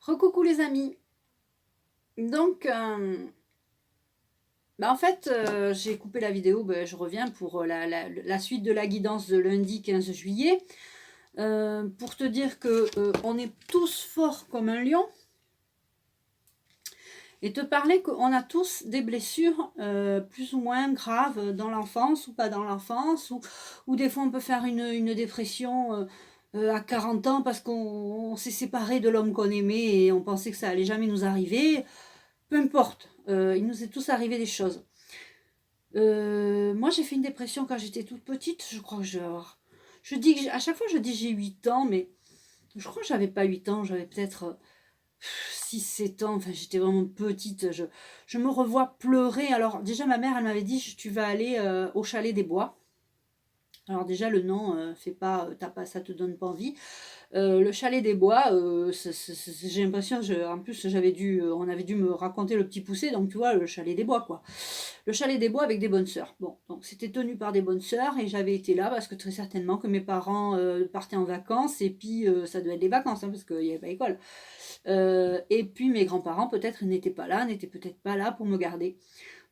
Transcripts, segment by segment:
Recoucou les amis. Donc, en fait, j'ai coupé la vidéo. Je reviens pour la suite de la guidance de lundi 15 juillet. Pour te dire que on est tous forts comme un lion. Et te parler qu'on a tous des blessures plus ou moins graves dans l'enfance ou pas dans l'enfance. Ou des fois on peut faire une dépression à 40 ans parce qu'on s'est séparé de l'homme qu'on aimait et on pensait que ça allait jamais nous arriver. Peu importe, il nous est tous arrivé des choses. Moi, j'ai fait une dépression quand j'étais toute petite. Je crois que je dis que à chaque fois, je dis j'ai 8 ans, mais je crois que j'avais pas 8 ans. J'avais peut-être 6, 7 ans. Enfin, j'étais vraiment petite. Je me revois pleurer. Alors, déjà, ma mère, elle m'avait dit tu vas aller au Chalet des Bois. Alors, déjà, le nom, fait pas, ça te donne pas envie. Le Chalet des Bois, j'ai l'impression, en plus on avait dû me raconter le petit poussé, donc tu vois, le Chalet des Bois quoi. Le Chalet des Bois avec des bonnes sœurs. Bon, donc c'était tenu par des bonnes sœurs et j'avais été là parce que très certainement que mes parents partaient en vacances et puis ça devait être des vacances parce qu'il n'y avait pas école. Et puis mes grands-parents peut-être n'étaient peut-être pas là pour me garder.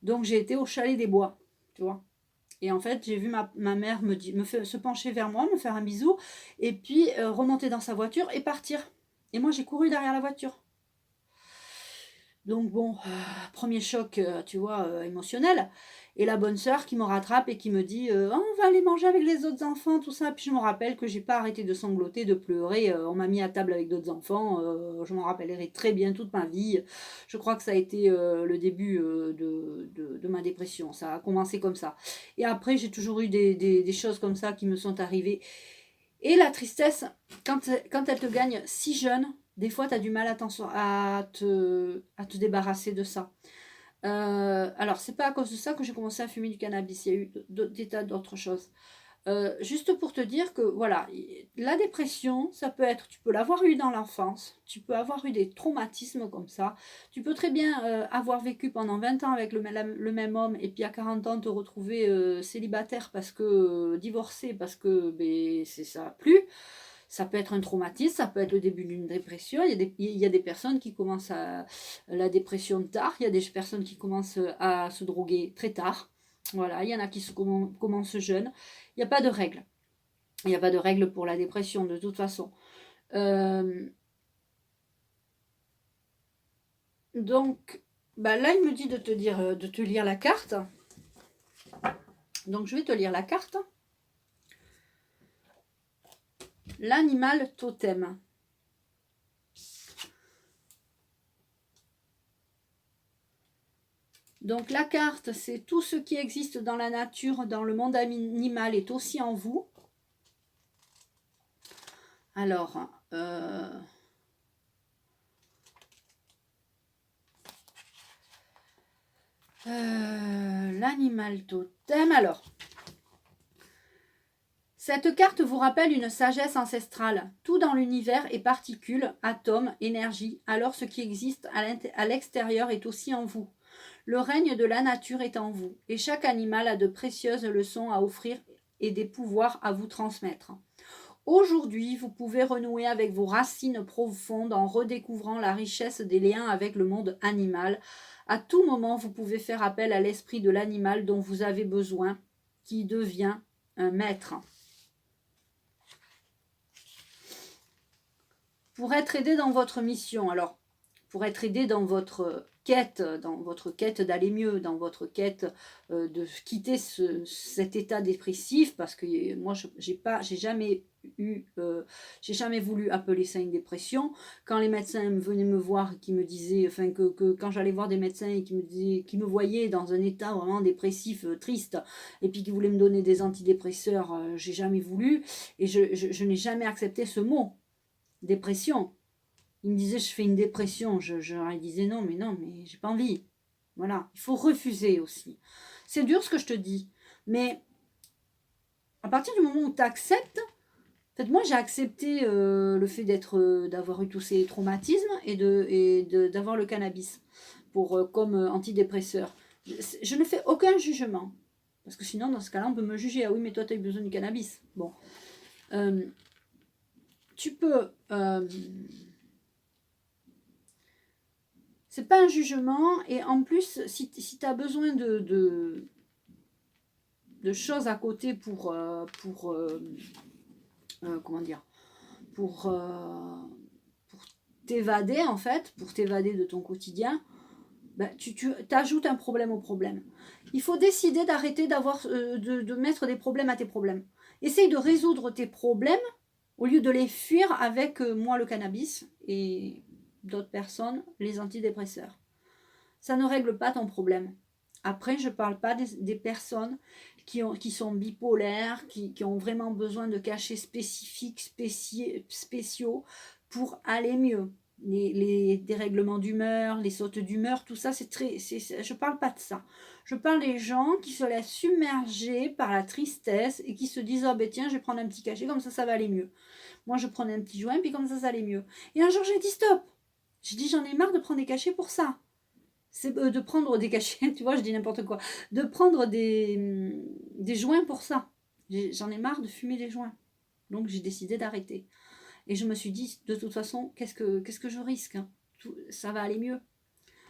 Donc j'ai été au Chalet des Bois, tu vois. Et en fait, j'ai vu ma mère se pencher vers moi, me faire un bisou, et puis remonter dans sa voiture et partir. Et moi, j'ai couru derrière la voiture. Donc bon, premier choc, tu vois, émotionnel. Et la bonne sœur qui me rattrape et qui me dit oh, on va aller manger avec les autres enfants, tout ça. Puis je me rappelle que j'ai pas arrêté de sangloter, de pleurer. On m'a mis à table avec d'autres enfants. Je m'en rappellerai très bien toute ma vie. Je crois que ça a été le début de ma dépression. Ça a commencé comme ça. Et après, j'ai toujours eu des choses comme ça qui me sont arrivées. Et la tristesse, quand elle te gagne si jeune, des fois, tu as du mal à te débarrasser de ça. Alors, c'est pas à cause de ça que j'ai commencé à fumer du cannabis. Il y a eu des tas d'autres choses. Juste pour te dire que, voilà, la dépression, ça peut être, tu peux l'avoir eu dans l'enfance, tu peux avoir eu des traumatismes comme ça, tu peux très bien avoir vécu pendant 20 ans avec le même homme et puis à 40 ans te retrouver célibataire parce que, divorcé parce que c'est ça a plu. Ça peut être un traumatisme, ça peut être le début d'une dépression. Il y a des personnes qui commencent la dépression tard, il y a des personnes qui commencent à se droguer très tard. Voilà, il y en a qui commencent jeunes. Il n'y a pas de règle. Il n'y a pas de règle pour la dépression de toute façon. Euh, donc, là, il me dit de te dire, de te lire la carte. Donc, je vais te lire la carte. L'animal totem. Donc la carte, c'est tout ce qui existe dans la nature, dans le monde animal est aussi en vous. Alors, l'animal totem. Alors, cette carte vous rappelle une sagesse ancestrale. Tout dans l'univers est particules, atomes, énergie. Alors ce qui existe à l'extérieur est aussi en vous. Le règne de la nature est en vous, et chaque animal a de précieuses leçons à offrir et des pouvoirs à vous transmettre. Aujourd'hui, vous pouvez renouer avec vos racines profondes en redécouvrant la richesse des liens avec le monde animal. À tout moment, vous pouvez faire appel à l'esprit de l'animal dont vous avez besoin, qui devient un maître. Pour être aidé dans votre mission, alors, pour être aidé dans votre quête d'aller mieux, dans votre quête de quitter cet état dépressif, parce que moi, j'ai jamais voulu appeler ça une dépression. Quand les médecins venaient me voir, qui me disaient, enfin que quand j'allais voir des médecins et qui me voyaient dans un état vraiment dépressif, triste, et puis qui voulaient me donner des antidépresseurs, j'ai jamais voulu, et je n'ai jamais accepté ce mot, dépression. Il me disait je fais une dépression, je leur disais non mais j'ai pas envie. Voilà, il faut refuser aussi. C'est dur ce que je te dis, mais à partir du moment où tu acceptes, en fait moi j'ai accepté le fait d'avoir eu tous ces traumatismes et d'avoir le cannabis comme antidépresseur. Je ne fais aucun jugement, parce que sinon dans ce cas-là on peut me juger, ah oui mais toi tu as eu besoin du cannabis. Bon, tu peux C'est pas un jugement. Et en plus, si tu as besoin de choses à côté comment dire, pour t'évader en fait, pour t'évader de ton quotidien, ben, tu ajoutes un problème au problème. Il faut décider d'arrêter de mettre des problèmes à tes problèmes. Essaye de résoudre tes problèmes au lieu de les fuir avec moi le cannabis et d'autres personnes les antidépresseurs. Ça ne règle pas ton problème. Après, je ne parle pas des personnes qui sont bipolaires, qui ont vraiment besoin de cachets spécifiques, spéciaux pour aller mieux. Les dérèglements d'humeur, les sautes d'humeur, tout ça, je ne parle pas de ça. Je parle des gens qui se laissent submerger par la tristesse et qui se disent « Oh ben tiens, je vais prendre un petit cachet, comme ça va aller mieux. » Moi, je prenais un petit joint, puis comme ça allait mieux. Et un jour, j'ai dit « Stop !» J'ai dit « J'en ai marre de prendre des cachets pour ça. » C'est de prendre des cachets, tu vois, je dis n'importe quoi. De prendre des joints pour ça. J'en ai marre de fumer des joints. Donc, j'ai décidé d'arrêter. Et je me suis dit, de toute façon, qu'est-ce que je risque, hein? Ça va aller mieux.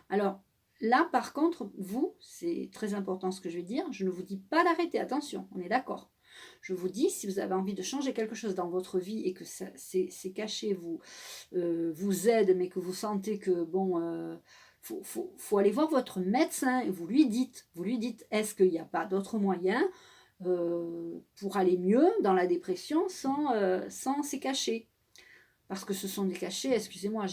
Alors, là, par contre, vous, c'est très important ce que je vais dire, je ne vous dis pas d'arrêter, attention, on est d'accord. Je vous dis, si vous avez envie de changer quelque chose dans votre vie et que ces cachets vous aident, mais que vous sentez que, bon, faut aller voir votre médecin et vous lui dites, est-ce qu'il n'y a pas d'autres moyens pour aller mieux dans la dépression sans ces cachets? Parce que ce sont des cachets, excusez-moi,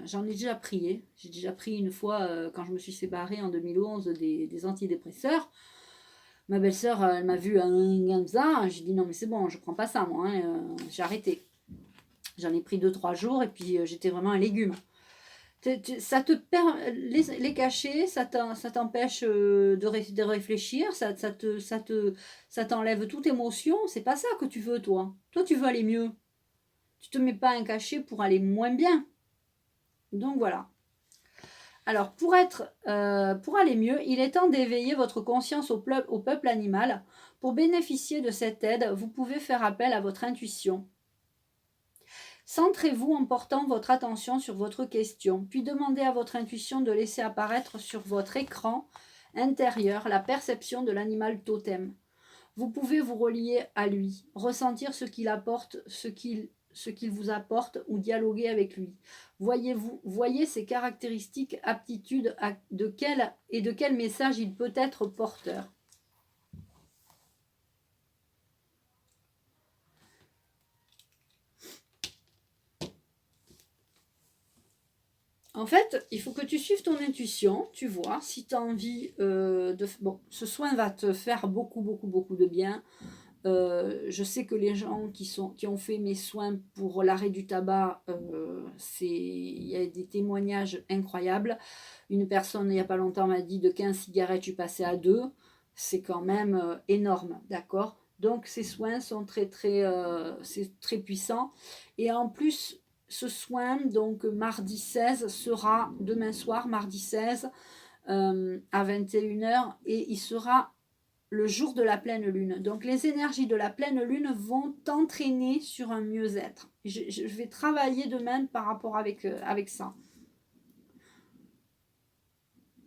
j'en ai déjà pris. Hein. J'ai déjà pris une fois, quand je me suis séparée en 2011, des antidépresseurs. Ma belle-sœur, elle m'a vu comme ça. J'ai dit non, mais c'est bon, je prends pas ça, moi. Hein, j'ai arrêté. J'en ai pris 2-3 jours et puis j'étais vraiment un légume. Ça te les cachets, ça t'empêche de réfléchir, ça t'enlève toute émotion. C'est pas ça que tu veux, toi. Toi, tu veux aller mieux. Tu te mets pas un cachet pour aller moins bien. Donc voilà. Alors pour aller mieux, il est temps d'éveiller votre conscience au peuple animal. Pour bénéficier de cette aide, vous pouvez faire appel à votre intuition. Centrez-vous en portant votre attention sur votre question, puis demandez à votre intuition de laisser apparaître sur votre écran intérieur la perception de l'animal totem. Vous pouvez vous relier à lui, ressentir ce qu'il apporte, ce qu'il vous apporte ou dialoguer avec lui. Voyez ses caractéristiques, aptitudes, de quel message il peut être porteur. En fait, il faut que tu suives ton intuition, tu vois, si tu as envie Bon, ce soin va te faire beaucoup, beaucoup, beaucoup de bien. Je sais que les gens qui ont fait mes soins pour l'arrêt du tabac, il y a des témoignages incroyables. Une personne, il n'y a pas longtemps, m'a dit de 15 cigarettes, je suis passée à 2. C'est quand même énorme, d'accord? Donc, ces soins sont c'est très puissant. Et en plus, ce soin, donc mardi 16, sera demain soir, mardi 16, à 21h, et il sera le jour de la pleine lune. Donc les énergies de la pleine lune vont t'entraîner sur un mieux-être. Je vais travailler demain par rapport avec ça.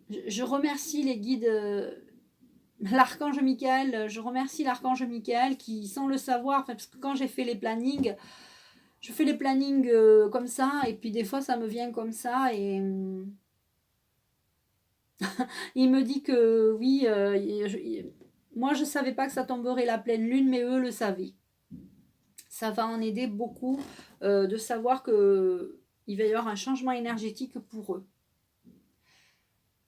Je remercie les guides, l'archange Michael, je remercie l'archange Michael qui, sans le savoir, parce que quand j'ai fait les plannings, je fais les plannings comme ça, et puis des fois ça me vient comme ça, et il me dit que oui, moi je ne savais pas que ça tomberait la pleine lune, mais eux le savaient. Ça va en aider beaucoup de savoir qu'il va y avoir un changement énergétique pour eux.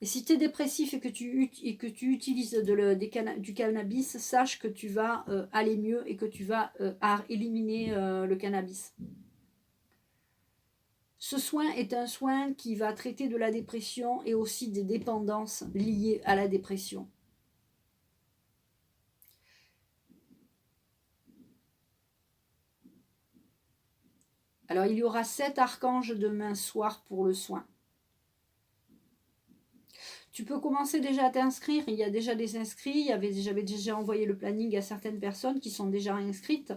Et si tu es dépressif et que tu utilises du cannabis, sache que tu vas aller mieux et que tu vas éliminer le cannabis. Ce soin est un soin qui va traiter de la dépression et aussi des dépendances liées à la dépression. Alors, il y aura 7 archanges demain soir pour le soin. Tu peux commencer déjà à t'inscrire. Il y a déjà des inscrits. J'avais déjà envoyé le planning à certaines personnes qui sont déjà inscrites.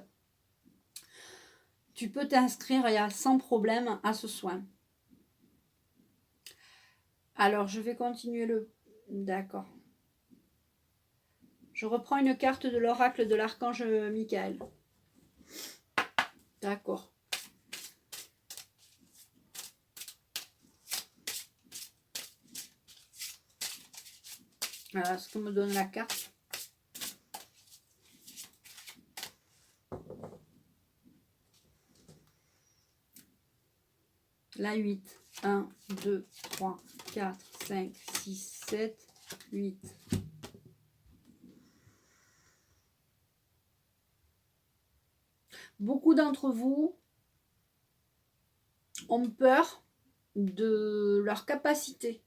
Tu peux t'inscrire sans problème à ce soin. Alors, je vais continuer le... D'accord. Je reprends une carte de l'oracle de l'archange Michael. D'accord. Voilà ce que me donne la carte. La 8. 1, 2, 3, 4, 5, 6, 7, 8. Beaucoup d'entre vous ont peur de leur capacité.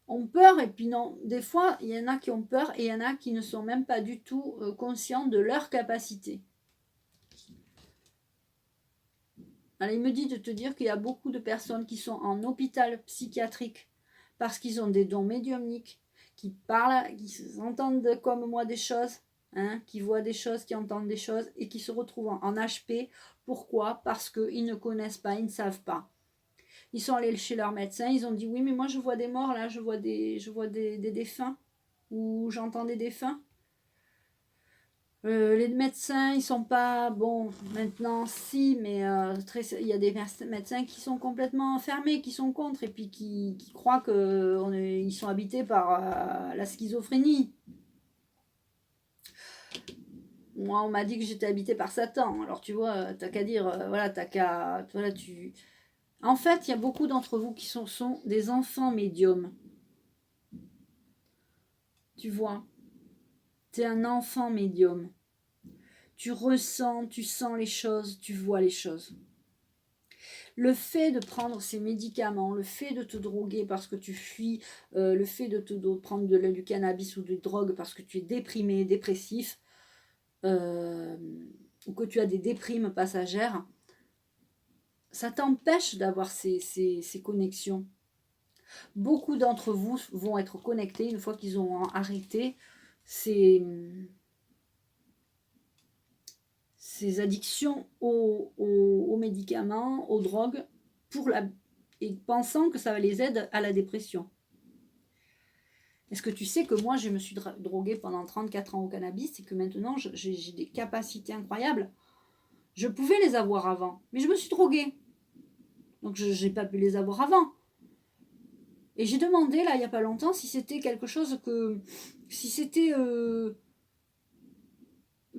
Ont peur et puis non. Des fois, il y en a qui ont peur et il y en a qui ne sont même pas du tout conscients de leur capacité. Alors, il me dit de te dire qu'il y a beaucoup de personnes qui sont en hôpital psychiatrique parce qu'ils ont des dons médiumniques, qui parlent, qui entendent comme moi des choses, hein, qui voient des choses, qui entendent des choses et qui se retrouvent en HP. Pourquoi? Parce qu'ils ne connaissent pas, ils ne savent pas. Ils sont allés chez leur médecin, ils ont dit oui mais moi je vois des morts là, je vois des défunts ou j'entends des défunts. Les médecins, ils sont pas bons maintenant, si, mais il y a des médecins qui sont complètement fermés, qui sont contre, et puis qui croient qu'ils sont habités par la schizophrénie. Moi, on m'a dit que j'étais habité par Satan. Alors, tu vois, t'as qu'à dire, voilà, t'as qu'à. Voilà, tu. En fait, il y a beaucoup d'entre vous qui sont des enfants médiums. Tu vois, t'es un enfant médium. Tu ressens, tu sens les choses, tu vois les choses. Le fait de prendre ces médicaments, le fait de te droguer parce que tu fuis, le fait de prendre du cannabis ou de drogue parce que tu es déprimé, dépressif, ou que tu as des déprimes passagères, ça t'empêche d'avoir ces connexions. Beaucoup d'entre vous vont être connectés une fois qu'ils ont arrêté ces addictions aux médicaments, aux drogues, et pensant que ça va les aider à la dépression. Est-ce que tu sais que moi, je me suis droguée pendant 34 ans au cannabis et que maintenant, j'ai des capacités incroyables. Je pouvais les avoir avant, mais je me suis droguée. Donc, je n'ai pas pu les avoir avant. Et j'ai demandé, là, il n'y a pas longtemps, si c'était quelque chose que... Si c'était...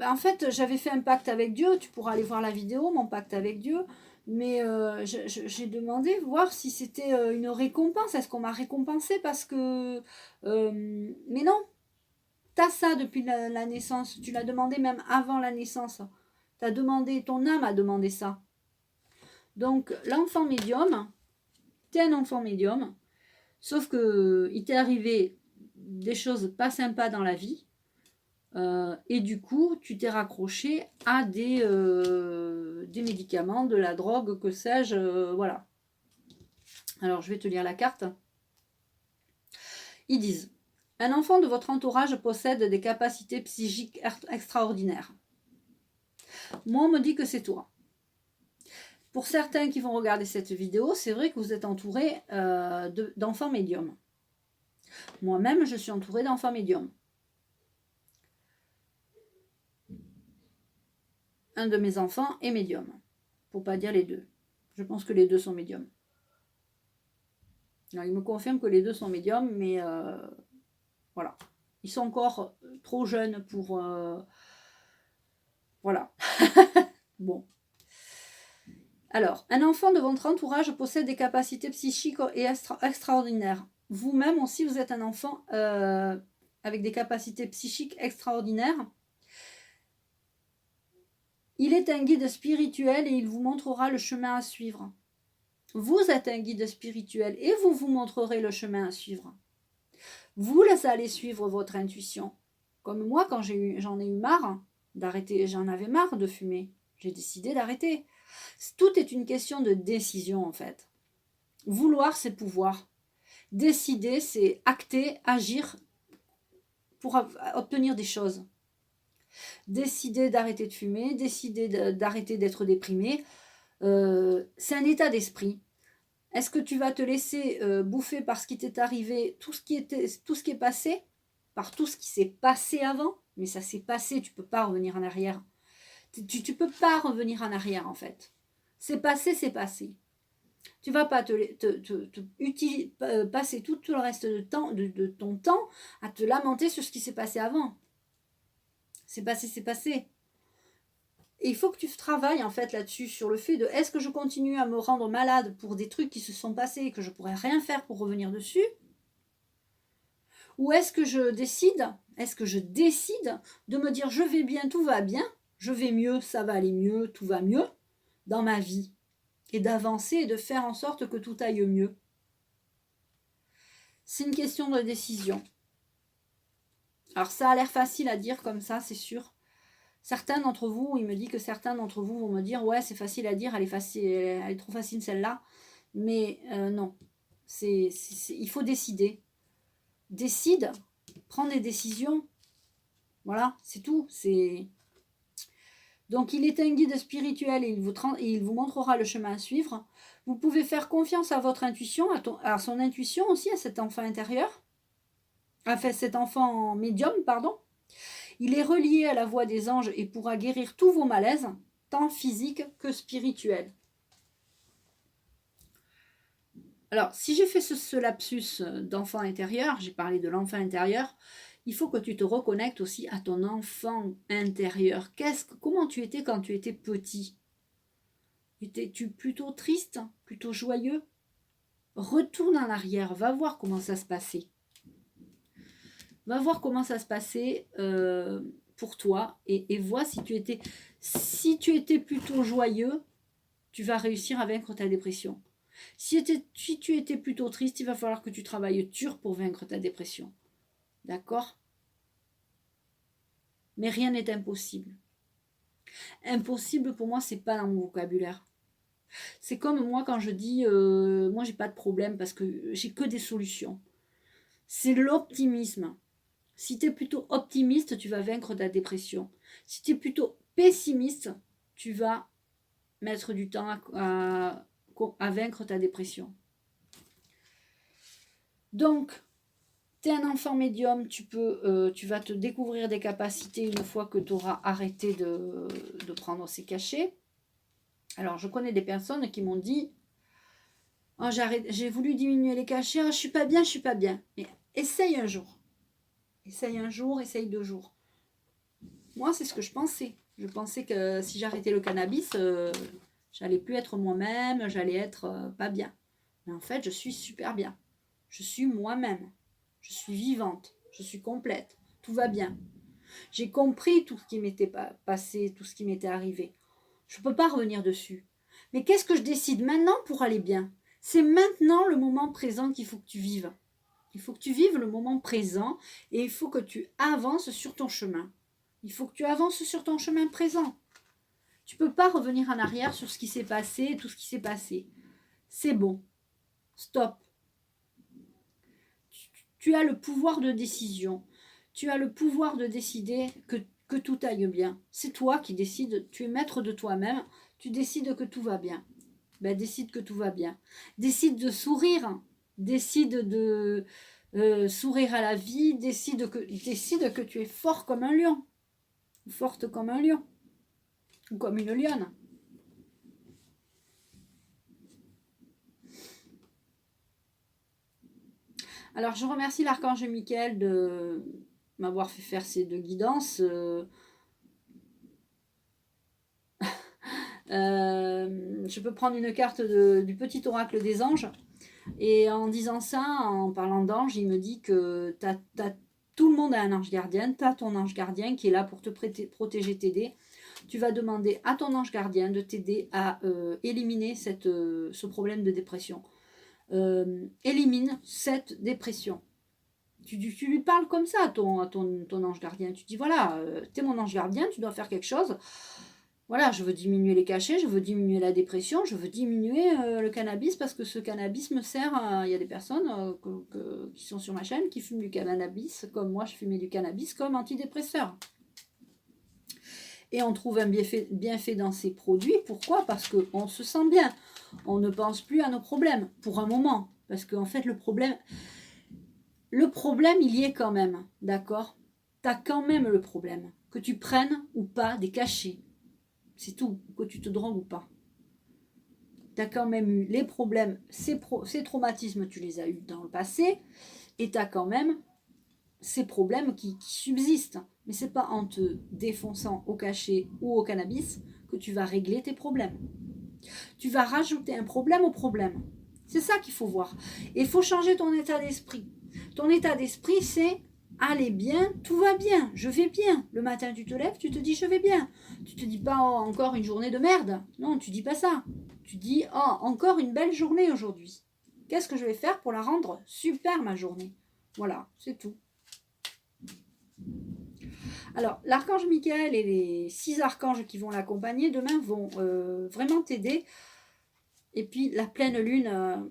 en fait, j'avais fait un pacte avec Dieu. Tu pourras aller voir la vidéo, mon pacte avec Dieu. Mais j'ai demandé voir si c'était une récompense. Est-ce qu'on m'a récompensé parce que... mais non, tu as ça depuis la naissance. Tu l'as demandé même avant la naissance. T'as demandé, ton âme a demandé ça. Donc, l'enfant médium, tu es un enfant médium. Sauf que il t'est arrivé des choses pas sympas dans la vie. Et du coup, tu t'es raccroché à des médicaments, de la drogue, que sais-je, voilà. Alors, je vais te lire la carte. Ils disent, un enfant de votre entourage possède des capacités psychiques extraordinaires. Moi, on me dit que c'est toi. Pour certains qui vont regarder cette vidéo, c'est vrai que vous êtes entouré d'enfants médiums. Moi-même, je suis entourée d'enfants médiums. Un de mes enfants est médium. Pour pas dire les deux. Je pense que les deux sont médiums. Alors, il me confirme que les deux sont médiums, mais voilà. Ils sont encore trop jeunes pour... voilà. Bon. Alors, un enfant de votre entourage possède des capacités psychiques et extraordinaires. Vous-même aussi, vous êtes un enfant avec des capacités psychiques extraordinaires. Il est un guide spirituel et il vous montrera le chemin à suivre. Vous êtes un guide spirituel et vous vous montrerez le chemin à suivre. Vous allez suivre votre intuition. Comme moi, quand j'en ai eu marre d'arrêter, j'en avais marre de fumer. J'ai décidé d'arrêter. Tout est une question de décision en fait. Vouloir, c'est pouvoir. Décider, c'est acter, agir pour obtenir des choses. Décider d'arrêter de fumer, décider d'arrêter d'être déprimé, c'est un état d'esprit. Est-ce que tu vas te laisser bouffer par ce qui t'est arrivé, tout ce qui est passé, par tout ce qui s'est passé avant? Mais ça s'est passé, tu ne peux pas revenir en arrière. Tu peux pas revenir en arrière, en fait. C'est passé, c'est passé. Tu vas pas passer tout le reste de ton temps à te lamenter sur ce qui s'est passé avant. C'est passé, c'est passé. Et il faut que tu travailles en fait là-dessus, sur le fait de est-ce que je continue à me rendre malade pour des trucs qui se sont passés et que je pourrais rien faire pour revenir dessus? Ou est-ce que je décide de me dire je vais bien, tout va bien, je vais mieux, ça va aller mieux, tout va mieux dans ma vie, et d'avancer et de faire en sorte que tout aille mieux. C'est une question de décision. Alors ça a l'air facile à dire comme ça, c'est sûr. Certains d'entre vous, il me dit que certains d'entre vous vont me dire ouais c'est facile à dire, elle est trop facile celle-là. Mais non, il faut décider. Décide, prends des décisions. Voilà, c'est tout. Donc il est un guide spirituel et il vous montrera le chemin à suivre. Vous pouvez faire confiance à votre intuition, à son intuition aussi, à cet enfant intérieur. Enfin, cet enfant médium, pardon. Il est relié à la voix des anges et pourra guérir tous vos malaises, tant physiques que spirituels. Alors, si j'ai fait ce lapsus d'enfant intérieur, j'ai parlé de l'enfant intérieur, il faut que tu te reconnectes aussi à ton enfant intérieur. Comment tu étais quand tu étais petit? Étais-tu plutôt triste, plutôt joyeux? Retourne en arrière, va voir comment ça se passait. Va voir comment ça se passait pour toi et vois si tu étais plutôt joyeux, tu vas réussir à vaincre ta dépression. Si tu étais plutôt triste, il va falloir que tu travailles dur pour vaincre ta dépression. D'accord? Mais rien n'est impossible. Impossible pour moi, c'est pas dans mon vocabulaire. C'est comme moi quand je dis moi j'ai pas de problème parce que j'ai que des solutions. C'est l'optimisme. Si tu es plutôt optimiste, tu vas vaincre ta dépression. Si tu es plutôt pessimiste, tu vas mettre du temps à vaincre ta dépression. Donc, tu es un enfant médium, tu vas te découvrir des capacités une fois que tu auras arrêté de prendre ces cachets. Alors, je connais des personnes qui m'ont dit oh, j'ai voulu diminuer les cachets, oh, je suis pas bien. Mais essaye un jour. Essaye un jour, essaye 2 jours. Moi, c'est ce que je pensais. Je pensais que si j'arrêtais le cannabis, j'allais plus être moi-même, j'allais être pas bien. Mais en fait, je suis super bien. Je suis moi-même. Je suis vivante. Je suis complète. Tout va bien. J'ai compris tout ce qui m'était passé, tout ce qui m'était arrivé. Je ne peux pas revenir dessus. Mais qu'est-ce que je décide maintenant pour aller bien? C'est maintenant le moment présent qu'il faut que tu vives. Il faut que tu vives le moment présent et il faut que tu avances sur ton chemin. Il faut que tu avances sur ton chemin présent. Tu ne peux pas revenir en arrière sur ce qui s'est passé, tout ce qui s'est passé. C'est bon. Stop. Tu as le pouvoir de décision. Tu as le pouvoir de décider que tout aille bien. C'est toi qui décides. Tu es maître de toi-même. Tu décides que tout va bien. Ben, décide que tout va bien. Décide de sourire. Décide de sourire à la vie. Décide que tu es fort comme un lion. Forte comme un lion. Ou comme une lionne. Alors, je remercie l'archange Michael de m'avoir fait faire ces 2 guidances. Je peux prendre une carte du petit oracle des anges. Et en disant ça, en parlant d'ange, il me dit que tout le monde a un ange gardien. Tu as ton ange gardien qui est là pour te protéger, t'aider. Tu vas demander à ton ange gardien de t'aider à éliminer ce problème de dépression. Élimine cette dépression. Tu lui parles comme ça à ton ange gardien. Tu dis voilà, t'es mon ange gardien, tu dois faire quelque chose. Voilà, je veux diminuer les cachets, je veux diminuer la dépression, je veux diminuer le cannabis parce que ce cannabis me sert. Il y a des personnes qui sont sur ma chaîne qui fument du cannabis, comme moi je fumais du cannabis, comme antidépresseur. Et on trouve un bienfait dans ces produits. Pourquoi? Parce qu'on se sent bien. on ne pense plus à nos problèmes, pour un moment. Parce qu'en fait, le problème, il y est quand même, d'accord? Tu as quand même le problème. Que tu prennes ou pas des cachets. C'est tout. Que tu te drogues ou pas. Tu as quand même eu les problèmes, ces traumatismes, tu les as eus dans le passé. Et tu as quand même ces problèmes qui subsistent. Mais ce n'est pas en te défonçant au cachet ou au cannabis que tu vas régler tes problèmes. Tu vas rajouter un problème au problème. C'est ça qu'il faut voir. Et il faut changer ton état d'esprit. Ton état d'esprit, c'est allez bien, tout va bien, je vais bien. Le matin, tu te lèves, tu te dis je vais bien. Tu te dis pas oh, encore une journée de merde. Non, tu dis pas ça. Tu dis oh, encore une belle journée aujourd'hui. Qu'est-ce que je vais faire pour la rendre super ma journée? Voilà, c'est tout. Alors, l'archange Michael et les 6 archanges qui vont l'accompagner demain vont vraiment t'aider. Et puis, la pleine lune,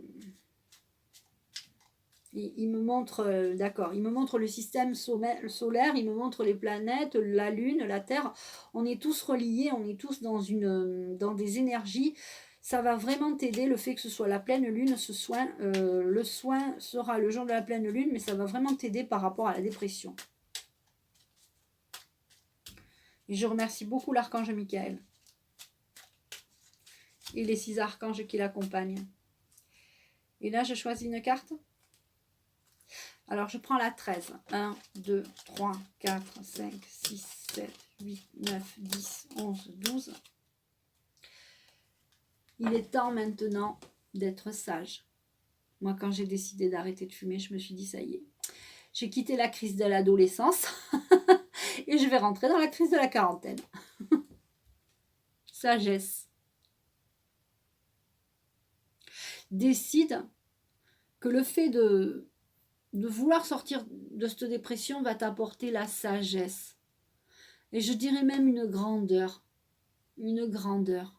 il me montre, d'accord, il me montre le système solaire, il me montre les planètes, la lune, la terre. On est tous reliés, on est tous dans des énergies. Ça va vraiment t'aider, le fait que ce soit la pleine lune, ce soin. Le soin sera le jour de la pleine lune, mais ça va vraiment t'aider par rapport à la dépression. Et je remercie beaucoup l'archange Michael et les 6 archanges qui l'accompagnent. Et là, je choisis une carte. Alors, je prends la 13. 1, 2, 3, 4, 5, 6, 7, 8, 9, 10, 11, 12. Il est temps maintenant d'être sage. Moi, quand j'ai décidé d'arrêter de fumer, je me suis dit, ça y est. J'ai quitté la crise de l'adolescence et je vais rentrer dans la crise de la quarantaine. Sagesse. Décide que le fait de vouloir sortir de cette dépression va t'apporter la sagesse. Et je dirais même une grandeur. Une grandeur.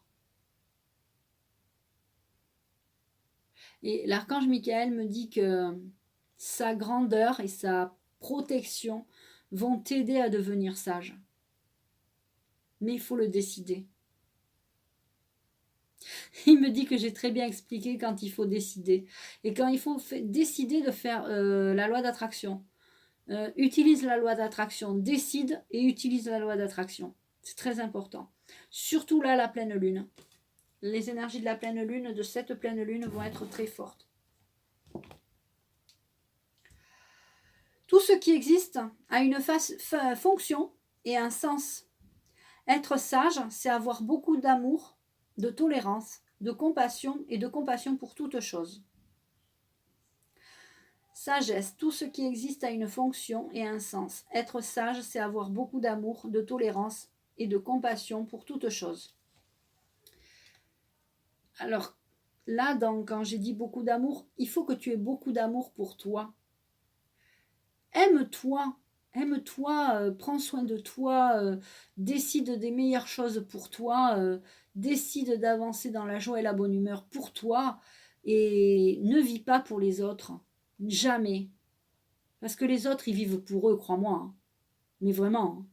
Et l'archange Michael me dit que sa grandeur et sa protection vont t'aider à devenir sage. Mais il faut le décider. Il me dit que j'ai très bien expliqué quand il faut décider. Et quand il faut décider de faire la loi d'attraction. Utilise la loi d'attraction, décide et utilise la loi d'attraction. C'est très important. Surtout là, la pleine lune. Les énergies de la pleine lune, de cette pleine lune, vont être très fortes. Tout ce qui existe a une fonction et un sens. Être sage, c'est avoir beaucoup d'amour, de tolérance, de compassion et de compassion pour toute chose. Sagesse, tout ce qui existe a une fonction et un sens. Être sage, c'est avoir beaucoup d'amour, de tolérance et de compassion pour toute chose. Alors là, quand j'ai dit beaucoup d'amour, il faut que tu aies beaucoup d'amour pour toi. Aime-toi, prends soin de toi, décide des meilleures choses pour toi, décide d'avancer dans la joie et la bonne humeur pour toi et ne vis pas pour les autres, jamais. Parce que les autres, ils vivent pour eux, crois-moi, hein. Mais vraiment.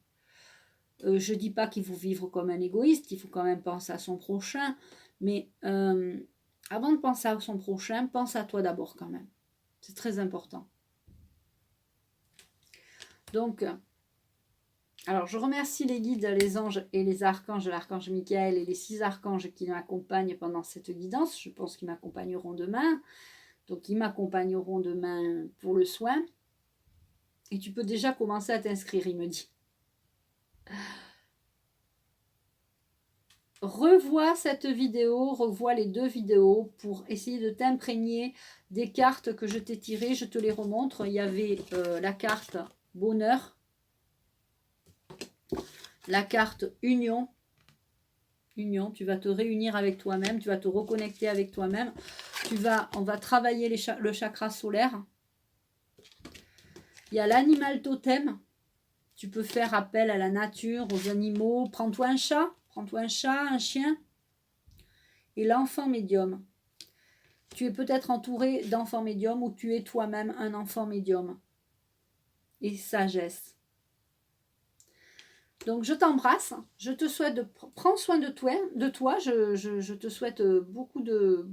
Je dis pas qu'il faut vivre comme un égoïste, il faut quand même penser à son prochain, mais avant de penser à son prochain, pense à toi d'abord quand même. C'est très important. Donc, alors je remercie les guides, les anges et les archanges, l'archange Michael et les 6 archanges qui m'accompagnent pendant cette guidance. Je pense qu'ils m'accompagneront demain. Donc, ils m'accompagneront demain pour le soin. Et tu peux déjà commencer à t'inscrire, il me dit. Revois cette vidéo, revois les 2 vidéos pour essayer de t'imprégner des cartes que je t'ai tirées. Je te les remontre. Il y avait la carte bonheur, la carte union. Union, tu vas te réunir avec toi-même, tu vas te reconnecter avec toi-même. On va travailler le chakra solaire. Il y a l'animal totem. Tu peux faire appel à la nature, aux animaux. Prends-toi un chat, un chien. Et l'enfant médium. Tu es peut-être entouré d'enfants médiums ou tu es toi-même un enfant médium. Et sagesse. Donc, je t'embrasse. Je te souhaite de prendre soin de toi. Je te souhaite beaucoup de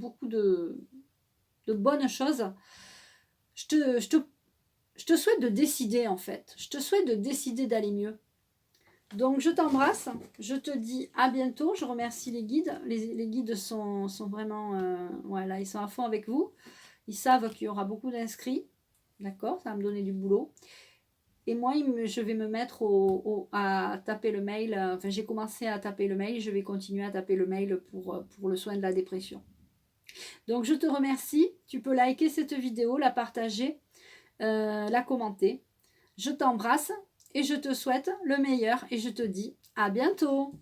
bonnes choses. Je te souhaite de décider, en fait. Je te souhaite de décider d'aller mieux. Donc, je t'embrasse. Je te dis à bientôt. Je remercie les guides. Les guides sont vraiment... voilà, ils sont à fond avec vous. Ils savent qu'il y aura beaucoup d'inscrits. D'accord? Ça va me donner du boulot. Et moi, je vais me mettre à taper le mail. Enfin, j'ai commencé à taper le mail. Je vais continuer à taper le mail pour le soin de la dépression. Donc, je te remercie. Tu peux liker cette vidéo, la partager, la commenter. Je t'embrasse et je te souhaite le meilleur. Et je te dis à bientôt.